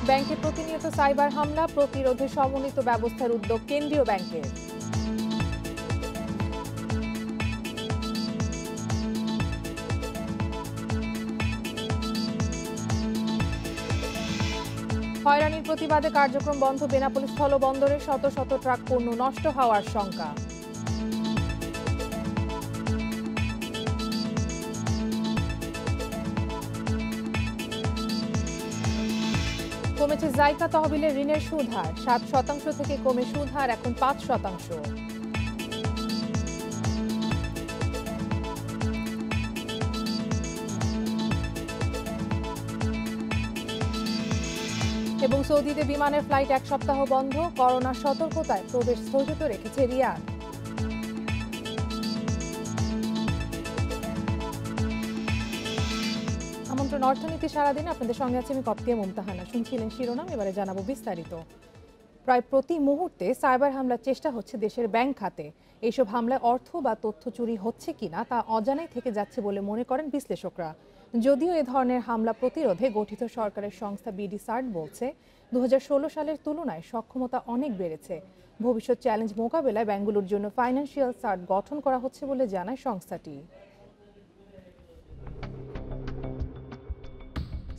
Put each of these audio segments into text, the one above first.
ব্যাংকে প্রতিনিয়ত সাইবার হামলা প্রতিরোধে সমন্বিত ব্যবস্থার উদ্যোগ কেন্দ্রীয় ব্যাংকের। হয়রানির প্রতিবাদে কার্যক্রম বন্ধ বেনাপোল স্থলবন্দরে, শত শত ট্রাক পণ্য নষ্ট হওয়ার শঙ্কা। কমেছে জাইকা তহবিলের ঋণের সুদ হার, 7% থেকে কমে সুদ হার এখন 5%। এবং সৌদিতে বিমানের ফ্লাইট এক সপ্তাহ বন্ধ, করোনার সতর্কতায় প্রবেশ স্থগিত রেখেছে রিয়াদ। আমন্ত্রণ অর্থনীতি সারাদিন, আপনাদের সঙ্গে আছে আমি কপ্তিয়া মুমতাহানা। শুনছিলেন শিরোনাম, এবারে জানাবো বিস্তারিত। প্রায় প্রতি মুহূর্তে সাইবার হামলার চেষ্টা হচ্ছে দেশের ব্যাংক খাতে। এইসব হামলায় অর্থ বা তথ্য চুরি হচ্ছে কিনা তা অজানাই থেকে যাচ্ছে বলে মনে করেন বিশ্লেষকরা। যদিও এ ধরনের হামলা প্রতিরোধে গঠিত সরকারের সংস্থা বিডি সার্ট বলছে 2016 সালের তুলনায় সক্ষমতা অনেক বেড়েছে। ভবিষ্যৎ চ্যালেঞ্জ মোকাবেলায় ব্যাংকগুলোর জন্য ফাইন্যান্সিয়াল সার্ট গঠন করা হচ্ছে বলে জানায় সংস্থাটি।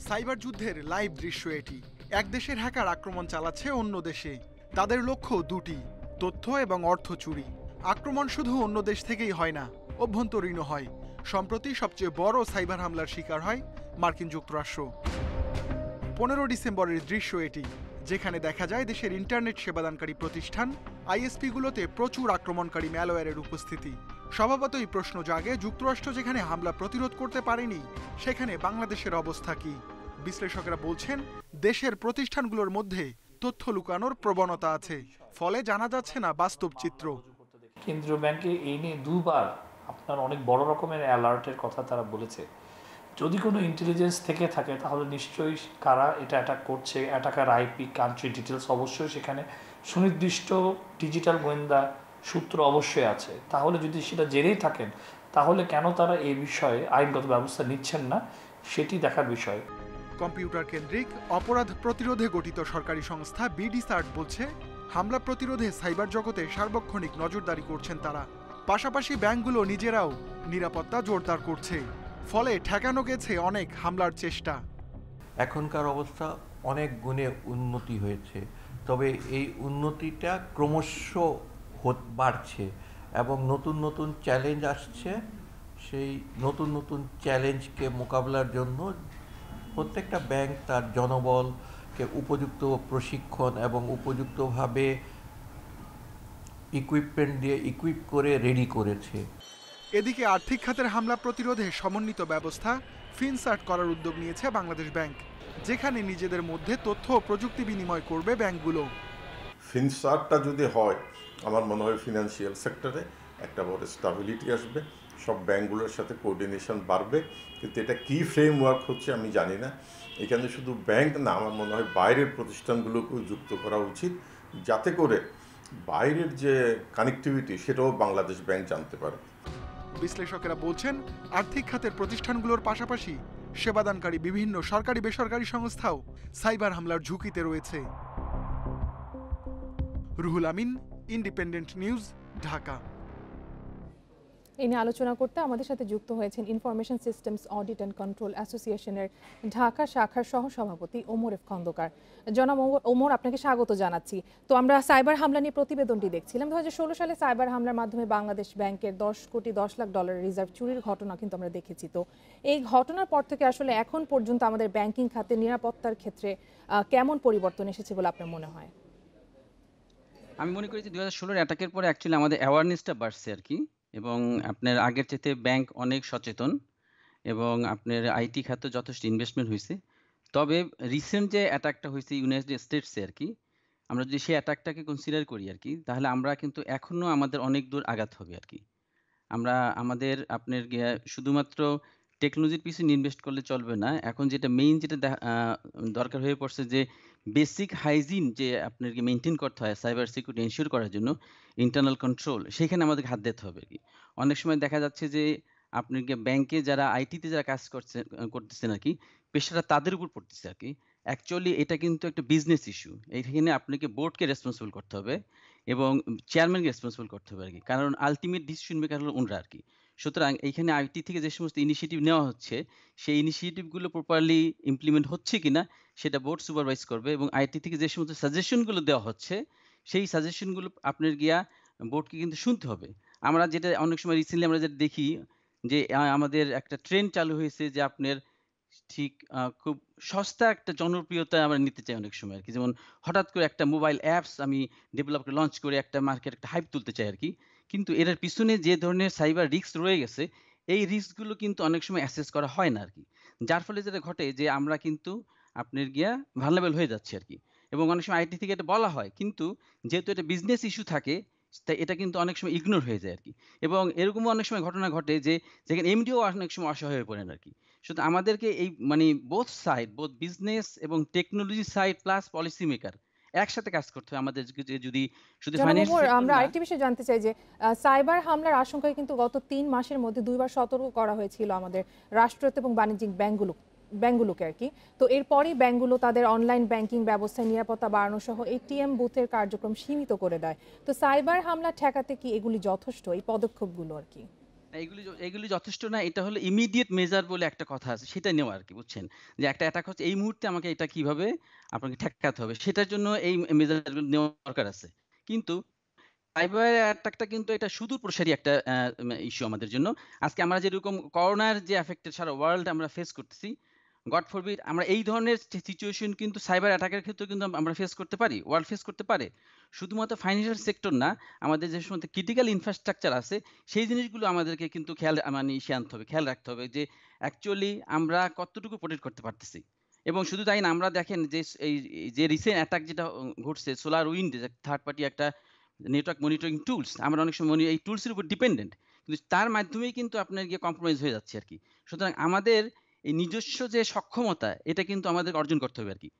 সাইবার যুদ্ধের লাইভ দৃশ্য এটি। এক দেশের হ্যাকার আক্রমণ চালাচ্ছে অন্য দেশে। তাদের লক্ষ্য দুটি, তথ্য এবং অর্থ চুরি। আক্রমণ শুধু অন্য দেশ থেকেই হয় না, অভ্যন্তরীণও হয়। সম্প্রতি সবচেয়ে বড় সাইবার হামলার শিকার হয় মার্কিন যুক্তরাষ্ট্র। 15 ডিসেম্বরের দৃশ্য এটি, যেখানে দেখা যায় দেশের ইন্টারনেট সেবাদানকারী প্রতিষ্ঠান আইএসপিগুলোতে প্রচুর আক্রমণকারী ম্যালওয়্যারের উপস্থিতি। স্বভাবতই প্রশ্ন জাগে, যুক্তরাষ্ট্র যেখানে হামলা প্রতিরোধ করতে পারেনি, সেখানে বাংলাদেশের অবস্থা কি? বিশ্লেষকরা বলছেন, দেশের প্রতিষ্ঠানগুলোর মধ্যে তথ্য লুকানোর প্রবণতা আছে, ফলে জানা যাচ্ছে না বাস্তব চিত্র। কেন্দ্রীয় ব্যাংকে এই নিয়ে দুবার আপনার অনেক বড় রকমের অ্যালার্টের কথা তারা বলেছে। যদি কোনো ইন্টেলিজেন্স থেকে থাকে তাহলে নিশ্চয়ই কারা এটা অ্যাটাক করছে, অ্যাটাকার আইপি, কান্ট্রি ডিটেলস অবশ্যই সেখানে সুনির্দিষ্ট ডিজিটাল গোয়েন্দা সূত্র অবশ্যই আছে। তাহলে যদি সেটা জেনেই থাকেন তাহলে কেন তারা এই বিষয়ে আইনগত ব্যবস্থা নিচ্ছেন না, সেটি দেখার বিষয়। কম্পিউটার কেন্দ্রিক অপরাধ প্রতিরোধে গঠিত সরকারি সংস্থা বিডি সার্ট বলছে, হামলা প্রতিরোধে সাইবার জগতে সার্বক্ষণিক নজরদারি করছেন তারা। পাশাপাশি ব্যাংকগুলো নিজেরাও নিরাপত্তা জোরদার করছে, ফলে ঠেকানো গেছে অনেক হামলার চেষ্টা। এখনকার অবস্থা অনেক গুণে উন্নতি হয়েছে, তবে এই উন্নতিটা ক্রমশ বাড়ছে এবং নতুন নতুন চ্যালেঞ্জ আসছে। সেই নতুন নতুন চ্যালেঞ্জকে মোকাবিলার জন্য প্রত্যেকটা ব্যাংক তার জনবলকে উপযুক্ত প্রশিক্ষণ এবং উপযুক্তভাবে ইকুইপমেন্ট দিয়ে ইকুইপ করে রেডি করেছে। এদিকে আর্থিক খাতের হামলা প্রতিরোধে সমন্বিত ব্যবস্থা ফিনসার্ট করার উদ্যোগ নিয়েছে বাংলাদেশ ব্যাংক, যেখানে নিজেদের মধ্যে তথ্য ও প্রযুক্তি বিনিময় করবে ব্যাংকগুলো। ফিনসার্টটা যদি হয়, আমার মনে হয় ফিনান্সিয়াল সেক্টরে একটা বড় স্টেবিলিটি আসবে, সব ব্যাংকগুলোর সাথে কোঅর্ডিনেশন বাড়বে। কিন্তু এটা কী ফ্রেমওয়ার্ক হচ্ছে আমি জানি না। এখানে শুধু ব্যাংক না, আমার মনে হয় বাইরের প্রতিষ্ঠানগুলোকেও যুক্ত করা উচিত, যাতে করে বাইরের যে কানেক্টিভিটি সেটাও বাংলাদেশ ব্যাংক জানতে পারে। বিশ্লেষকেরা বলছেন, আর্থিক খাতের প্রতিষ্ঠানগুলোর পাশাপাশি সেবাদানকারী বিভিন্ন সরকারি বেসরকারি সংস্থাও সাইবার হামলার ঝুঁকিতে রয়েছে। Ruhul Amin, independent news, Dhaka. এই নিয়ে আলোচনা করতে আমাদের সাথে যুক্ত হয়েছেন information systems audit and control অ্যাসোসিয়েশনের ঢাকা শাখার সহসভাপতি ওমর এফ খন্দকার। জনাব ওমর, আপনাকে স্বাগত জানাচ্ছি। তো আমরা সাইবার হামলা নিয়ে প্রতিবেদনটি দেখছিলাম। 2016 সালে সাইবার হামলার মাধ্যমে বাংলাদেশ ব্যাংকের 10,10,00,000 ডলার রিজার্ভ চুরির ঘটনা কিন্তু আমরা দেখেছি। তো এই ঘটনার পর থেকে আসলে এখন পর্যন্ত আমাদের ব্যাংকিং খাতে নিরাপত্তার ক্ষেত্রে কেমন পরিবর্তন এসেছে বলে আপনার মনে হয়? আমি মনে করি যে 2016 অ্যাটাকের পরে অ্যাকচুয়ালি আমাদের অ্যাওয়ারনেসটা বাড়ছে আর কি, এবং আপনার আগের চাইতে ব্যাংক অনেক সচেতন এবং আপনার আইটি খাতে যথেষ্ট ইনভেস্টমেন্ট হয়েছে। তবে রিসেন্ট যে অ্যাটাকটা হয়েছে ইউনাইটেড স্টেটসে আর কি, আমরা যদি সেই অ্যাটাকটাকে কনসিডার করি আর কি, তাহলে আমরা কিন্তু এখনও আমাদের অনেক দূর আগাতে হবে আর কি। আমরা আমাদের আপনার শুধুমাত্র টেকনোলজির পিছনে ইনভেস্ট করলে চলবে না। এখন যেটা মেইন যেটা দরকার হয়ে পড়ছে যে বেসিক হাইজিন যে আপনাকে মেনটেন করতে হয় সাইবার সিকিউরিটি এনশিওর করার জন্য, ইন্টারনাল কন্ট্রোল, সেখানে আমাদের হাত দিতে হবে আর কি। অনেক সময় দেখা যাচ্ছে যে আপনাকে ব্যাংকে যারা আইটিতে যারা কাজ করতেছেন আর কি, পেশাটা তাদের উপর পড়তেছে আর কি। অ্যাকচুয়ালি এটা কিন্তু একটা বিজনেস ইস্যু। এইখানে আপনাকে বোর্ডকে রেসপন্সিবল করতে হবে এবং চেয়ারম্যানকে রেসপন্সিবল করতে হবে আরকি। কারণ আল্টিমেট ডিসিশন মেকার হলো ওনারা আরকি। সুতরাং এইখানে আইটি থেকে যে সমস্ত ইনিশিয়েটিভ নেওয়া হচ্ছে, সেই ইনিশিয়েটিভ গুলো প্রপারলি ইমপ্লিমেন্ট হচ্ছে কিনা সেটা বোর্ড সুপারভাইজ করবে এবং আইটি থেকে যে সমস্ত সাজেশন গুলো দেওয়া হচ্ছে, সেই সাজেশন গুলো আপনার গিয়া বোর্ডকে কিন্তু শুনতে হবে। আমরা যেটা অনেক সময় রিসেন্টলি আমরা যেটা দেখি যে আমাদের একটা ট্রেন্ড চালু হয়েছে যে আপনার ঠিক খুব সস্তা একটা জনপ্রিয়তা আমরা নিতে চাই অনেক সময় আরকি। যেমন হঠাৎ করে একটা মোবাইল অ্যাপস আমি ডেভেলপ করে লঞ্চ করে একটা মার্কেট একটা হাইপ তুলতে চাই আরকি। কিন্তু এটার পিছনে যে ধরনের সাইবার রিস্ক রয়ে গেছে, এই রিস্ক গুলো কিন্তু অনেক সময় অ্যাসেস করা হয় না আরকি। যার ফলে যেটা ঘটে যে আমরা কিন্তু আপনার গিয়া ভালনারেবল হয়ে যাচ্ছি আরকি। এবং অনেক সময় আইটি থেকে এটা বলা হয়। কিন্তু যেহেতু এটা বিজনেস ইস্যু থাকে, তাই এটা কিন্তু অনেক সময় ইগনোর হয়ে যায় আরকি। এবং এরকমও অনেক সময় ঘটনা ঘটে যে যেখানে এমডিও অনেক সময় অসহায় হয়ে পড়েন আরকি। সুতরাং আমাদেরকে এই মানে বোথ সাইড, বোথ বিজনেস এবং technology side plus policy maker একসাথে কাজ করতে হবে আমাদের যদি শুধু জনাব ফাইন্যান্স ওমর, সেক্টর আমরা না। আরেকটি বিষয় জানতে চাই যে সাইবার হামলার আশঙ্কায় কিন্তু গত ৩ মাসের মধ্যে ২ বার সতর্ক করা হয়েছিল আমাদের রাষ্ট্রায়ত্ত এবং বাণিজ্যিক ব্যাংকগুলোকে আর কি। তো এরপরই ব্যাংকগুলো তাদের অনলাইন ব্যাংকিং ব্যবস্থায় নিরাপত্তা বাড়ানো সহ এটিএম বুথের কার্যক্রম সীমিত করে দেয়। তো সাইবার হামলা ঠেকাতে কি এগুলি যথেষ্ট, এই পদক্ষেপগুলো আর কি? এগুলি যথেষ্ট না। এটা হলো ইমিডিয়েট মেজার বলে একটা কথা আছে। সেটা নেওয়া আরকি, বুঝছেন? যে একটা অ্যাটাক হচ্ছে এই মুহূর্তে আমাকে এটা কিভাবে আপনাকে ঠেকাতে হবে। সেটার জন্য এই মেজারগুলো নেওয়া দরকার আছে। কিন্তু সাইবার অ্যাটাকটা কিন্তু এটা সুদূর প্রসারী একটা ইস্যু আমাদের জন্য। আজকে আমরা যেরকম করোনার যে এফেক্টেড সারা ওয়ার্ল্ড আমরা ফেস করতেছি, গড ফরবিড আমরা এই ধরনের সিচুয়েশন কিন্তু সাইবার অ্যাটাকের ক্ষেত্রেও কিন্তু আমরা ফেস করতে পারি। ওয়ার্ল্ড ফেস করতে পারে। শুধুমাত্র ফাইন্যান্সিয়াল সেক্টর না, আমাদের যে সমস্ত ক্রিটিক্যাল ইনফ্রাস্ট্রাকচার আছে, সেই জিনিসগুলো আমাদেরকে কিন্তু খেয়াল মানে আনতে হবে, খেয়াল রাখতে হবে যে অ্যাকচুয়ালি আমরা কতটুকু প্রোটেক্ট করতে পারতেছি। এবং শুধু তাই না, আমরা দেখেন যে এই যে রিসেন্ট অ্যাটাক যেটা ঘটছে SolarWinds, থার্ড পার্টি একটা নেটওয়ার্ক মনিটরিং টুলস, আমরা অনেক সময় এই টুলসের উপর ডিপেন্ডেন্ট। কিন্তু তার মাধ্যমেই কিন্তু আপনার গিয়ে কম্প্রোমাইজ হয়ে যাচ্ছে আরকি। সুতরাং আমাদের এই নিজস্ব যে সক্ষমতা, এটা কিন্তু আমাদের অর্জন করতে হবে আরকি।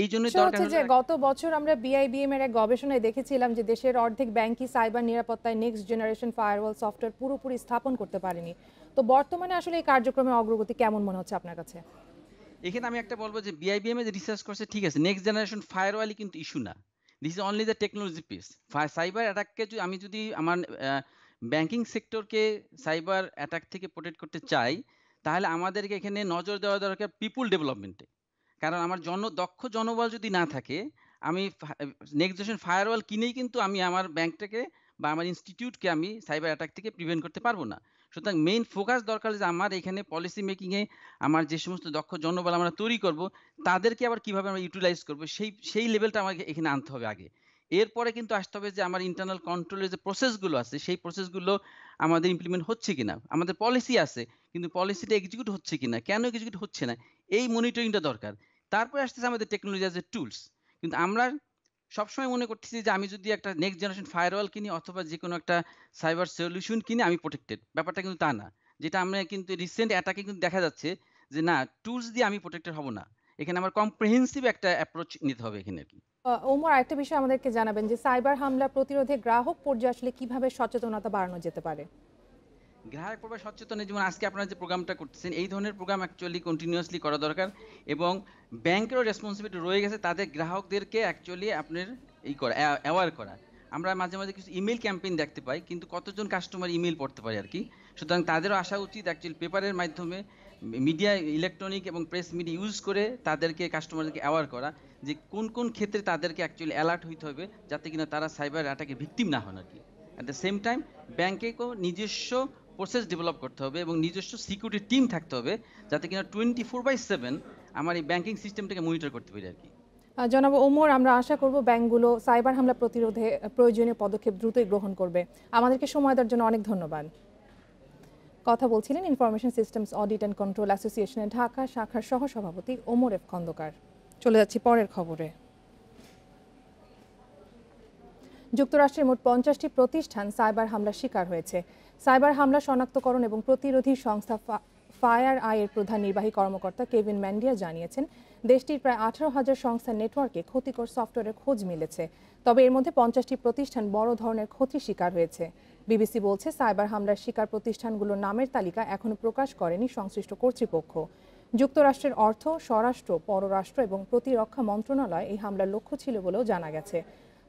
এই জন্যই বিষয় দরকার হচ্ছে হলো যে গত বছর আমরা বিআইবিএম এর এক গবেষণায় দেখেছিলাম যে দেশের অর্ধেক ব্যাংকই সাইবার নিরাপত্তায় নেক্সট জেনারেশন ফায়ারওয়াল সফটওয়্যার পুরোপুরি স্থাপন করতে পারেনি। তো বর্তমানে আসলে এই কার্যক্রমের অগ্রগতি কেমন মনে হচ্ছে আপনার কাছে? এখানে আমি একটা বলব যে বিআইবিএম এ যে রিসার্চ করছে ঠিক আছে, নেক্সট জেনারেশন ফায়ারওয়ালই কিন্তু ইস্যু না। This is only the technology piece. Cyber অ্যাটাককে যদি আমি আমার ব্যাংকিং সেক্টরকে সাইবার অ্যাটাক থেকে প্রোটেক্ট করতে চাই, তাহলে আমাদেরকে এখানে নজর দেওয়া দরকার পিপল ডেভেলপমেন্টে। কারণ আমার দক্ষ জনবল যদি না থাকে, আমি নেক্সট জেনারেশন ফায়ারওয়াল কিনেই কিন্তু আমি আমার ব্যাংকটাকে বা আমার ইনস্টিটিউটকে আমি সাইবার অ্যাটাক থেকে প্রিভেন্ট করতে পারবো না। সুতরাং মেইন ফোকাস দরকার যে আমার এখানে পলিসি মেকিং এ আমার যে সমস্ত দক্ষ জনবল আমরা তৈরি করব, তাদেরকে আবার কিভাবে আমরা ইউটিলাইজ করব, সেই লেভেলটা আমাকে এখানে আনতে হবে আগে। এরপরে কিন্তু আসতে হবে যে আমার ইন্টারনাল কন্ট্রোলের যে প্রসেসগুলো আছে, সেই প্রসেসগুলো আমাদের ইমপ্লিমেন্ট হচ্ছে কিনা। আমাদের পলিসি আছে, কিন্তু পলিসিটা এক্সিকিউট হচ্ছে কিনা, কেন এক্সিকিউট হচ্ছে না, এই মনিটরিংটা দরকার। তারপরে আসতেছে আমাদের টেকনোলজি অ্যাজ এ টুলস। কিন্তু আমরা সবসময় মনে করতেছি যে আমি যদি একটা নেক্সট জেনারেশন ফায়ারওয়াল কিনি অথবা যেকোনো একটা সাইবার সলিউশন কিনি, আমি প্রোটেক্টেড। ব্যাপারটা কিন্তু তা না। যেটা আমরা কিন্তু রিসেন্ট অ্যাটাকে কিন্তু দেখা যাচ্ছে যে না, টুলস দিয়ে আমি প্রোটেক্টেড হব না। এখানে আমার কম্প্রিহেন্সিভ একটা অ্যাপ্রোচ নিতে হবে এখানে আরকি। ওমর, আরেকটা বিষয় আমাদেরকে জানাবেন যে সাইবার হামলা প্রতিরোধে গ্রাহক পর্যায়ে আসলে কিভাবে সচেতনতা বাড়ানো যেতে পারে? গ্রাহক পর্যায়ে সচেতনের, যেমন আজকে আপনারা যে প্রোগ্রামটা করতেছেন, এই ধরনের প্রোগ্রাম অ্যাকচুয়ালি কন্টিনিউয়াসলি করা দরকার এবং ব্যাংকেরও রেসপন্সিবিলিটি রয়ে গেছে তাদের গ্রাহকদেরকে অ্যাকচুয়ালি আপনার করা, অ্যাওয়ার করা। আমরা মাঝে মাঝে কিছু ইমেল ক্যাম্পেইন দেখতে পাই, কিন্তু কতজন কাস্টমার ইমেল পড়তে পারে আর কি। সুতরাং তাদেরও আসা উচিত অ্যাকচুয়ালি পেপারের মাধ্যমে, মিডিয়া, ইলেকট্রনিক এবং প্রেস মিডিয়া ইউজ করে তাদেরকে, কাস্টমারদেরকে অ্যাওয়ার করা যে কোন কোন ক্ষেত্রে তাদেরকে অ্যাকচুয়ালি অ্যালার্ট হইতে হবে, যাতে কিনা তারা সাইবার অ্যাটাকে ভিকটিম না হন আর কি। অ্যাট দ্য সেম টাইম ব্যাংকেও নিজস্ব প্রসেস ডেভেলপ করতে হবে এবং নিজস্ব সিকিউরিটি টিম থাকতে হবে, যাতে কিনা 24/7 আমার এই ব্যাংকিং সিস্টেমটাকে মনিটর করতে পারি আর কি। জনাব ওমর, আমরা আশা করব ব্যাংকগুলো সাইবার হামলা প্রতিরোধে প্রয়োজনীয় পদক্ষেপ দ্রুতই গ্রহণ করবে। আমাদেরকে সময় দেওয়ার জন্য অনেক ধন্যবাদ। কথা বলছিলেন information systems audit and control অ্যাসোসিয়েশনের ঢাকা শাখার সহসভাপতি ওমর এফ খন্দকার। চলে যাচ্ছি পরের খবরে। যুক্তরাষ্ট্রের মোট 50টি প্রতিষ্ঠান সাইবার হামলার শিকার হয়েছে। সাইবার হামলা শনাক্তকরণ এবং প্রতিরোধী সংস্থা ফায়ার আইয়ের প্রধান নির্বাহী কর্মকর্তা কেভিন ম্যান্ডিয়া জানিয়েছেন, দেশটির প্রায় 18,000 সংস্থার নেটওয়ার্কে ক্ষতিকর সফটওয়্যারের খোঁজ মিলেছে। তবে এর মধ্যে 50টি প্রতিষ্ঠান বড় ধরনের ক্ষতির শিকার হয়েছে। বিবিসি বলছে, সাইবার হামলার শিকার প্রতিষ্ঠানগুলোর নামের তালিকা এখনো প্রকাশ করেনি সংশ্লিষ্ট কর্তৃপক্ষ। যুক্তরাষ্ট্রের অর্থ, স্বরাষ্ট্র, পররাষ্ট্র এবং প্রতিরক্ষা মন্ত্রণালয় এই হামলার লক্ষ্য ছিল বলেও জানা গেছে।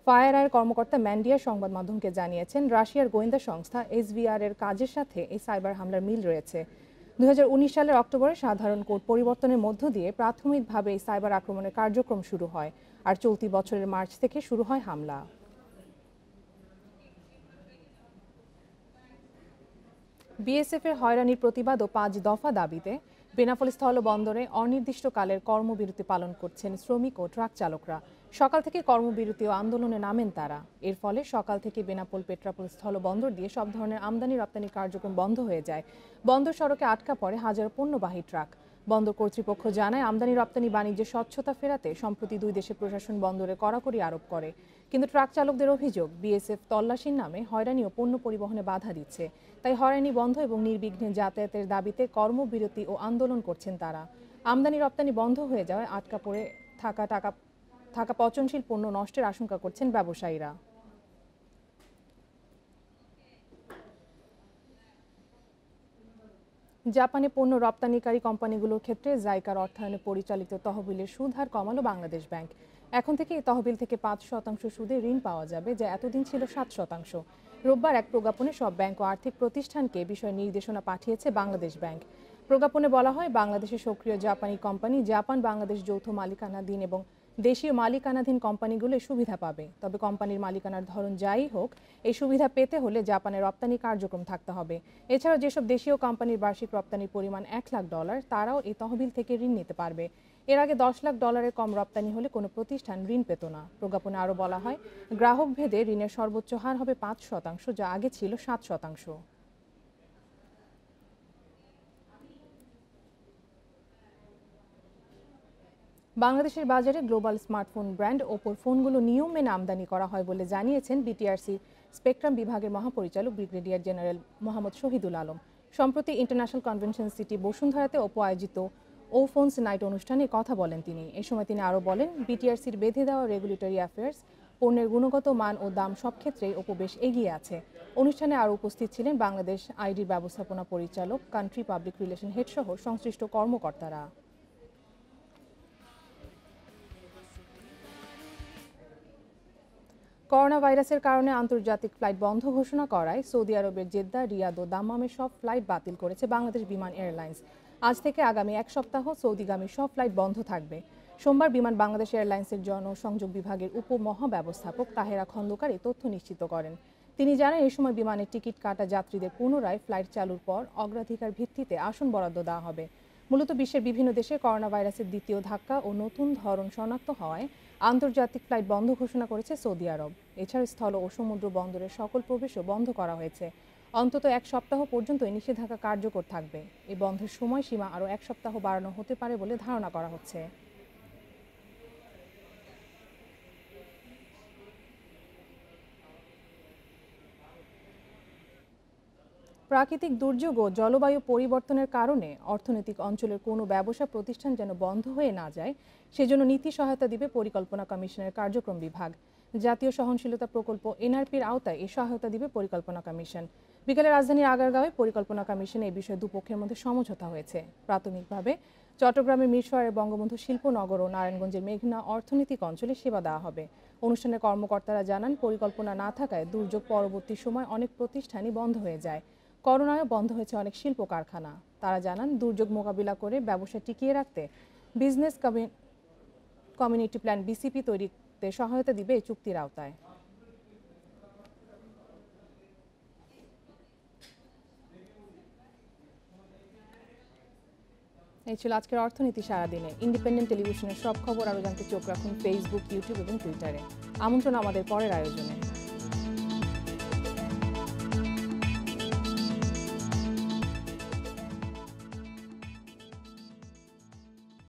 ফায়ার কর্মকর্তা ম্যান্ডিয়ার সংবাদ মাধ্যমকে জানিয়েছেন, রাশিয়ার গোয়েন্দা সংস্থা এসভিআর এর কাজের সাথে এই সাইবার হামলার মিল রয়েছে। 2019 সালের অক্টোবরে সাধারণ কোড পরিবর্তনের মধ্য দিয়ে প্রাথমিকভাবে এই সাইবার আক্রমণের কার্যক্রম শুরু হয়, আর চলতি বছরের মার্চ থেকে শুরু হয় হামলা। বিএসএফ এর হয়রানির প্রতিবাদ ও 5 দফা দাবিতে বেনাপোল স্থলবন্দরে অনির্দিষ্টকালের কর্মবিরতি পালন করছেন শ্রমিক ও ট্রাক চালকরা। সকাল থেকে কর্মবিরতি ও আন্দোলনে নামেন তারা। এর ফলে সকাল থেকে বেনাপোল পেট্রাপোল স্থলবন্দর দিয়ে সব ধরনের আমদানি রপ্তানি কার্যক্রম বন্ধ হয়ে যায়। বন্দর সড়কে আটকা পড়ে হাজার পণ্যবাহী ট্রাক। বন্দর কর্তৃপক্ষ জানায়, আমদানি রপ্তানি বাণিজ্যে স্বচ্ছতা ফেরাতে সম্প্রতি দুই দেশের প্রশাসন বন্দরে কড়াকড়ি আরোপ করে। কিন্তু ট্রাক চালকদের অভিযোগ, বিএসএফ তল্লাশির নামে হয়রানি ও পণ্য পরিবহনে বাধা দিচ্ছে। তাই হয়রানি বন্ধ এবং নির্বিঘ্নে যাতায়াতের দাবিতে কর্মবিরতি ও আন্দোলন করছেন তারা। আমদানি রপ্তানি বন্ধ হয়ে যাওয়ায় আটকা পড়ে থাকা পচনশীল পণ্য নষ্টের আশঙ্কা করছেন ব্যবসায়ীরা। জাপানে পণ্য রপ্তানিকারী কোম্পানিগুলোর ক্ষেত্রে জাইকার অর্থায়নে পরিচালিত তহবিলের সুদ হার কমালো বাংলাদেশ ব্যাংক। এখন থেকে এই তহবিল থেকে 5% সুদে ঋণ পাওয়া যাবে, যা এতদিন ছিল 7%। রোববার এক প্রজ্ঞাপনে সব ব্যাংক ও আর্থিক প্রতিষ্ঠানকে বিষয়ে নির্দেশনা পাঠিয়েছে বাংলাদেশ ব্যাংক। প্রজ্ঞাপনে বলা হয়, বাংলাদেশে সক্রিয় জাপানি কোম্পানি জাপান বাংলাদেশ যৌথ মালিকানাধীন এবং দেশীয় মালিকানাধীন কোম্পানিগুলো সুবিধা পাবে। তবে কোম্পানির মালিকানার ধরন যাই হোক, এই সুবিধা পেতে হলে জাপানের রপ্তানি কার্যক্রম থাকতে হবে। এছাড়াও যেসব দেশীয় কোম্পানির বার্ষিক রপ্তানির পরিমাণ $1 লাখ, তারাও এই তহবিল থেকে ঋণ নিতে পারবে। এর আগে $10 লাখ কম রপ্তানি হলে কোনো প্রতিষ্ঠান ঋণ পেত না। প্রজ্ঞাপনে আরও বলা হয়, গ্রাহক ভেদে ঋণের সর্বোচ্চ হার হবে 5%, যা আগে ছিল 7%। বাংলাদেশের বাজারে গ্লোবাল স্মার্টফোন ব্র্যান্ড ওপোর ফোনগুলো নিয়ম মেনে আমদানি করা হয় বলে জানিয়েছেন বিটিআরসি স্পেকট্রাম বিভাগের মহাপরিচালক ব্রিগেডিয়ার জেনারেল মোহাম্মদ শহীদুল আলম। সম্প্রতি ইন্টারন্যাশনাল কনভেনশন সিটি বসুন্ধরাতে ওপো আয়োজিত ও ফোনস নাইট অনুষ্ঠানে কথা বলেন তিনি। এ সময় তিনি আরও বলেন, বিটিআরসির বেঁধে দেওয়া রেগুলেটরি অ্যাফেয়ার্স, পণ্যের গুণগত মান ও দাম সব ক্ষেত্রেই ওপো বেশ এগিয়ে আছে। অনুষ্ঠানে আরও উপস্থিত ছিলেন বাংলাদেশ আইডির ব্যবস্থাপনা পরিচালক, কান্ট্রি পাবলিক রিলেশন হেড সহ সংশ্লিষ্ট কর্মকর্তারা। করোনা ভাইরাসের কারণে আন্তর্জাতিক ফ্লাইট বন্ধ ঘোষণা করায় সৌদি আরবের জেদ্দা, রিয়াদ ও দাম্মামের সব ফ্লাইট বাতিল করেছে বাংলাদেশ বিমান এয়ারলাইন্স। আজ থেকে আগামী এক সপ্তাহ সৌদিগামী সব ফ্লাইট বন্ধ থাকবে। সোমবার বিমান বাংলাদেশ এয়ারলাইন্সের জনসংযোগ বিভাগের উপমহাব্যবস্থাপক তাহেরা খন্দকার এই তথ্য নিশ্চিত করেন। তিনি জানান, এই সময় বিমানের টিকিট কাটা যাত্রীদের পুনরায় ফ্লাইট চালুর পর অগ্রাধিকার ভিত্তিতে আসন বরাদ্দ দেওয়া হবে। মূলত বিশ্বের বিভিন্ন দেশে করোনা ভাইরাসের দ্বিতীয় ধাক্কা ও নতুন ধরন শনাক্ত হওয়ায় আন্তর্জাতিক ফ্লাইট বন্ধ ঘোষণা করেছে সৌদি আরব। এছাড়া স্থল ও সমুদ্র বন্দরের সকল প্রবেশও বন্ধ করা হয়েছে। অন্তত এক সপ্তাহ পর্যন্ত এই নিষেধাজ্ঞা কার্যকর থাকবে। এই বন্ধের সময়সীমা আরও এক সপ্তাহ বাড়ানো হতে পারে বলে ধারণা করা হচ্ছে। প্রাকৃতিক দুর্যোগ ও জলবায়ু পরিবর্তনের কারণে অর্থনৈতিক অঞ্চলের কোনো ব্যবসা প্রতিষ্ঠান যেন বন্ধ হয়ে না যায়, সেজন্য নীতি সহায়তা দিবে পরিকল্পনা কমিশনের কার্যক্রম বিভাগ। জাতীয় সহনশীলতা প্রকল্প এনআরপির আওতায় এই সহায়তা দিবে পরিকল্পনা কমিশন। বিকেলে রাজধানীর আগারগাঁওয়ে পরিকল্পনা কমিশনে এই বিষয়ে দুপক্ষের মধ্যে সমঝোতা হয়েছে। প্রাথমিকভাবে চট্টগ্রামের মিরসরাইয়ের বঙ্গবন্ধু শিল্পনগর ও নারায়ণগঞ্জের মেঘনা অর্থনৈতিক অঞ্চলে সেবা দেওয়া হবে। অনুষ্ঠানে কর্মকর্তারা জানান, পরিকল্পনা না থাকায় দুর্যোগ পরবর্তী সময় অনেক প্রতিষ্ঠানই বন্ধ হয়ে যায়। করোনায় বন্ধ হয়েছে অনেক শিল্প কারখানা। তারা জানান, দুর্যোগ মোকাবিলা করে ব্যবসা টিকিয়ে রাখতে বিজনেস কমিউনিটি প্ল্যান বিসিপি তৈরিতে সহায়তা দিবে এই চুক্তির আওতায়। এই ছিল আজকের অর্থনীতি সারাদিনে। ইন্ডিপেন্ডেন্ট টেলিভিশনের সব খবর আরও জানতে চোখ রাখুন ফেসবুক, ইউটিউব এবং টুইটারে। আমন্ত্রণ আমাদের পরের আয়োজনে।